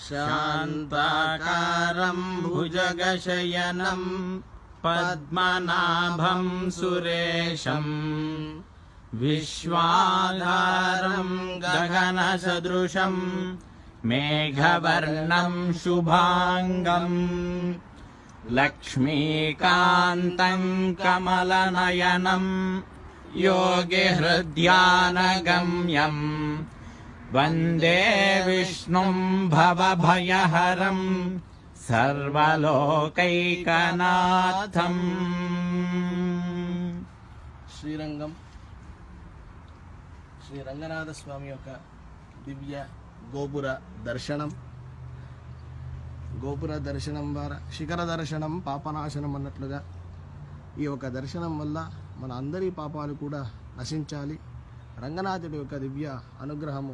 శాంతాకారం భుజగశయనం పద్మనాభం సురేశం విశ్వాధారం గగనసదృశం మేఘవర్ణం శుభాంగం లక్ష్మీకాంతం కమలనయనం యోగిహృద్యానగమ్యం వందే విష్ణుం భవభయహరం సర్వలోకైకనాథం. శ్రీరంగం శ్రీ రంగనాథ స్వామి యొక్క దివ్య గోపుర దర్శనం ద్వారా శిఖర దర్శనం పాపనాశనం అన్నట్లుగా ఈ యొక్క దర్శనం వల్ల మన అందరి పాపాలు కూడా నశించాలి. రంగనాథుడి యొక్క దివ్య అనుగ్రహము